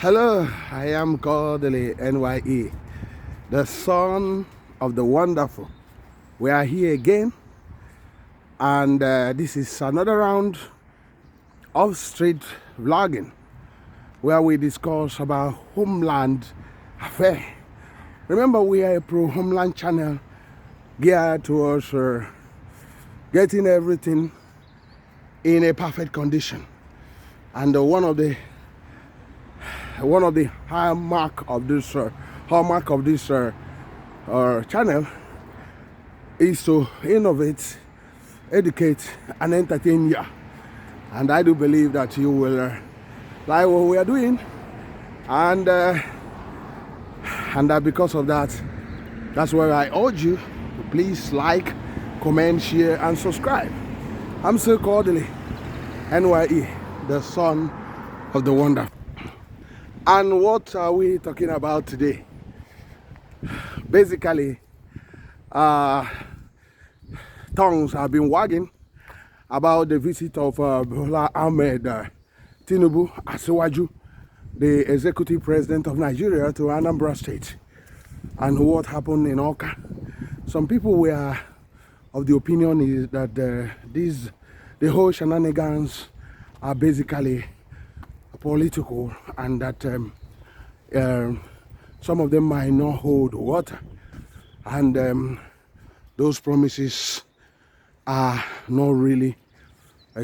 Hello, I am Kodili-nye, the son of the wonderful. We are here again, and this is another round of street vlogging where we discuss about homeland affair. Remember, we are a pro-homeland channel geared towards getting everything in a perfect condition, and one of the hallmark of this channel is to innovate, educate, and entertain you. And I do believe that you will like what we are doing, and because of that, that's why I urge you to please like, comment, share, and subscribe. I'm still Kodili-nye, the son of the wonderful. And what are we talking about today? Basically, tongues have been wagging about the visit of Bola Ahmed Tinubu Asiwaju, the executive president of Nigeria, to Anambra State, and what happened in Oka. Some people were of the opinion is that the whole shenanigans are basically political, and that some of them might not hold water, and those promises are not really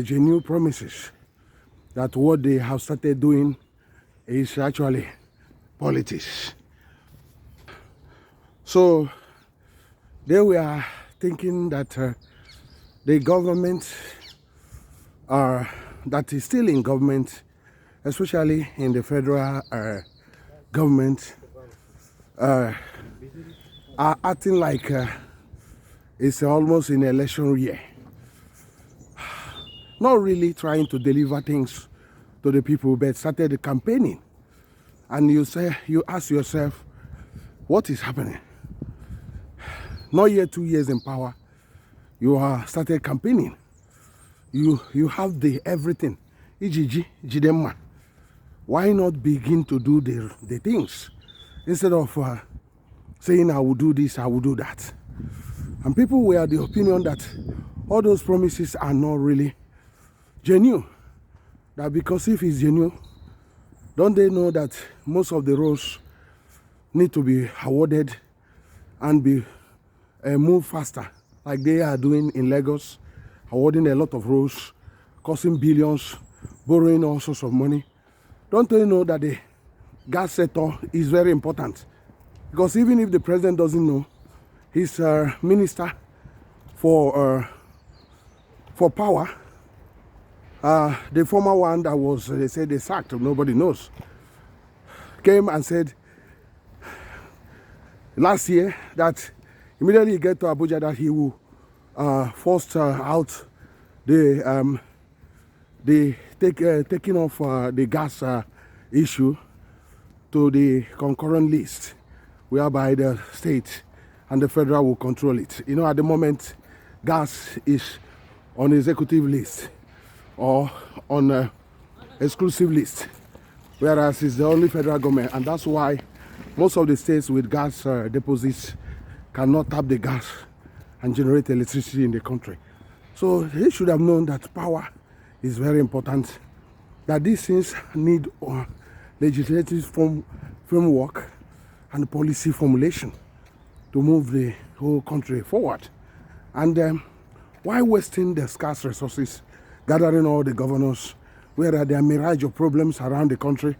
genuine promises, that what they have started doing is actually politics. So they were thinking that the government that is still in government, especially in the federal government, are acting like it's almost in election year, not really trying to deliver things to the people, but started campaigning. And you ask yourself, what is happening? Not yet 2 years in power, you are started campaigning. You have the everything. Ijiji, jidemma. Why not begin to do the things instead of saying I will do this, I will do that? And people were of the opinion that all those promises are not really genuine. That because if it's genuine, don't they know that most of the roads need to be awarded and be moved faster, like they are doing in Lagos, awarding a lot of roads, costing billions, borrowing all sorts of money? Don't they know that the gas sector is very important? Because even if the president doesn't know, his minister for power, the former one that was, they said they sacked, nobody knows, came and said last year that immediately he get to Abuja that he will force out the taking off the gas issue to the concurrent list, whereby the state and the federal will control it. You know, at the moment, gas is on executive list or on exclusive list, whereas it's the only federal government, and that's why most of the states with gas deposits cannot tap the gas and generate electricity in the country. So they should have known that power is very important, that these things need legislative framework and policy formulation to move the whole country forward. And why wasting the scarce resources, gathering all the governors, where there are mirage of problems around the country?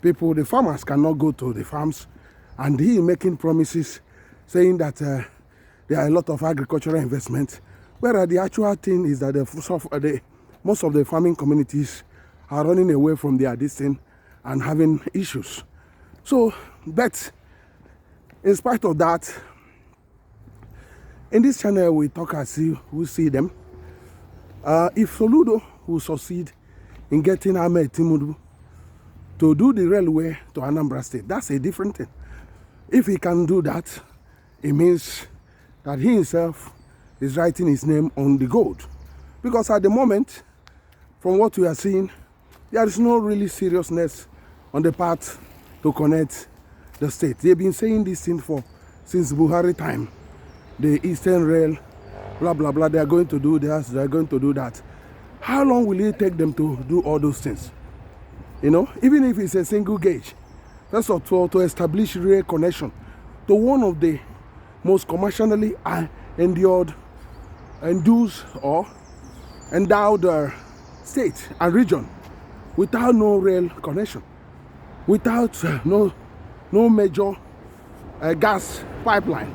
People, the farmers cannot go to the farms, and he making promises saying that there are a lot of agricultural investment, whereas the actual thing is that most of the farming communities are running away from their distance and having issues. So, but in spite of that, in this channel we talk as if we see them. If Soludo will succeed in getting Ahmed Tinubu to do the railway to Anambra State, that's a different thing. If he can do that, it means that he himself is writing his name on the gold. Because at the moment, from what we are seeing, there is no really seriousness on the path to connect the state. They've been saying this thing since Buhari time. The Eastern Rail, blah, blah, blah. They are going to do this, they are going to do that. How long will it take them to do all those things? You know, even if it's a single gauge. First of all, to establish rail connection to one of the most commercially endowed or endowed state and region without no rail connection, without no major gas pipeline,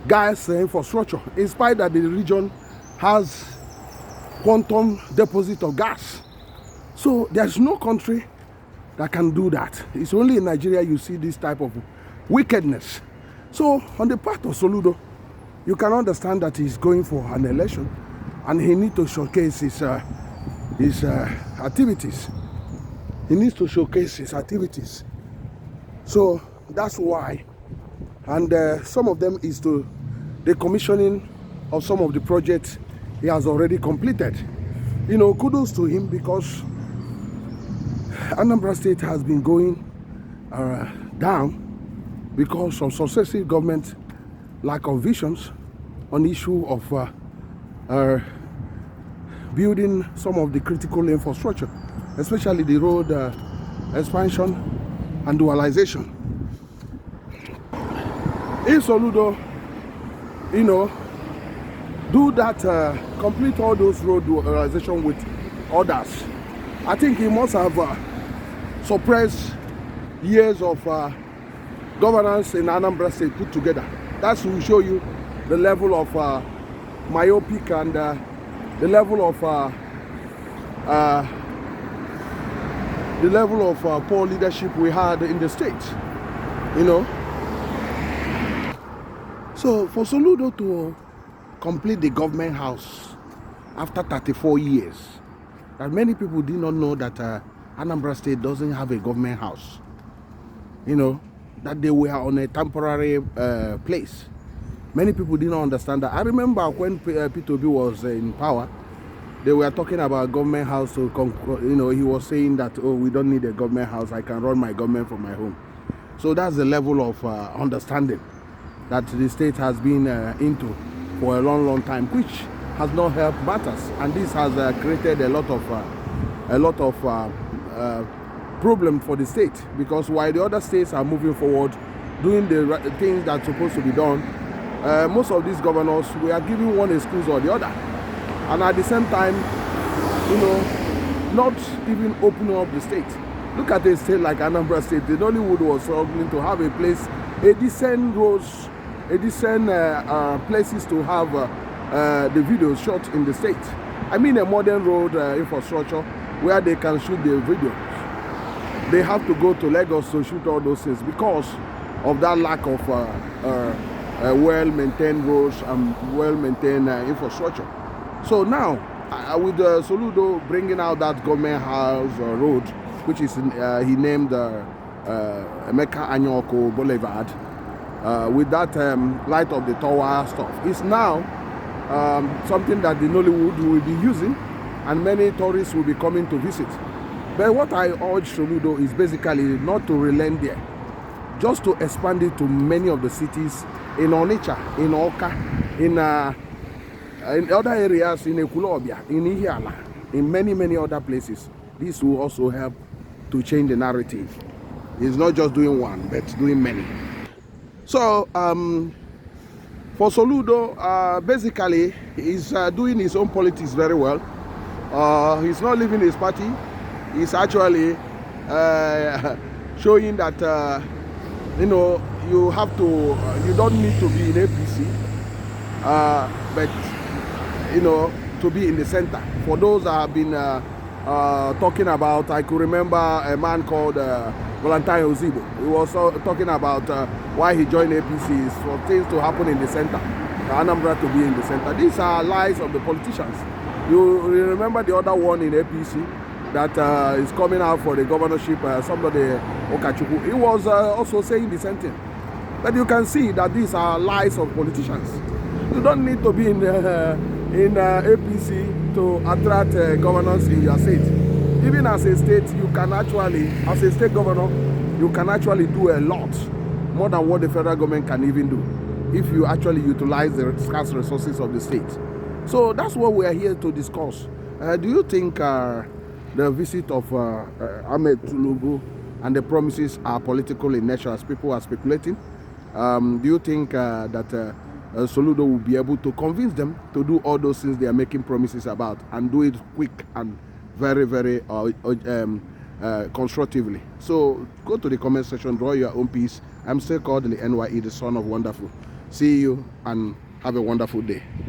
gas infrastructure, in spite that the region has quantum deposit of gas. So there's no country that can do that. It's only in Nigeria you see this type of wickedness. So on the part of Soludo, you can understand that he's going for an election and he needs to showcase his activities. He needs to showcase his activities. So that's why. And some of them is to the commissioning of some of the projects he has already completed. You know, kudos to him, because Anambra State has been going down because of successive government lack of visions on the issue of building some of the critical infrastructure, especially the road expansion and dualization. If Soludo, you know, do that, complete all those road dualization with others, I think he must have suppressed years of governance in Anambra State put together. That will show you the level of myopic and the level of poor leadership we had in the state, you know. So for Soludo to complete the government house after 34 years, that many people did not know that Anambra State doesn't have a government house, you know, that they were on a temporary place. Many people did not understand that. I remember when P2B was in power, they were talking about government house. To you know, he was saying that, oh, we don't need a government house. I can run my government from my home. So that's the level of understanding that the state has been into for a long, long time, which has not helped matters. And this has created a lot of problem for the state, because while the other states are moving forward, doing the things that are supposed to be done, most of these governors, we are giving one excuse or the other, and at the same time, you know, not even opening up the state. Look at a state like Anambra State. The Nollywood was struggling to have a place, a decent roads, a decent places to have the videos shot in the state. I mean, a modern road infrastructure where they can shoot the videos. They have to go to Lagos to shoot all those things because of that lack of well-maintained roads and well-maintained infrastructure. So now, with Soludo bringing out that government house road, which is he named Emeka Anyoko Boulevard, with that light of the tower stuff, it's now something that the Nollywood will be using, and many tourists will be coming to visit. But what I urge Soludo is basically not to relent there, just to expand it to many of the cities in Onitsha, in Oka, in other areas, in Ekulobia, in Ihiala, in many other places. This will also help to change the narrative. It's not just doing one, but doing many. So, for Soludo, basically, he's doing his own politics very well. He's not leaving his party. He's actually showing that, you know, you have to, you don't need to be in APC, but, you know, to be in the center. For those that have been talking about, I could remember a man called Valentine Ozibo. He was talking about why he joined APC is for things to happen in the center, Anambra to be in the center. These are lies of the politicians. You remember the other one in APC that is coming out for the governorship, somebody, Okachuku. He was also saying the same thing. But you can see that these are lies of politicians. You don't need to be in APC to attract governors in your state. even as a state, you can actually, as a state governor, you can actually do a lot more than what the federal government can even do if you actually utilize the scarce resources of the state. So that's what we are here to discuss. Do you think the visit of Tinubu and the promises are political in nature, as people are speculating? Do you think that Soludo will be able to convince them to do all those things they are making promises about, and do it quick and very, very constructively? So go to the comment section, draw your own piece. I'm still Kodili-nye, the son of wonderful. See you and have a wonderful day.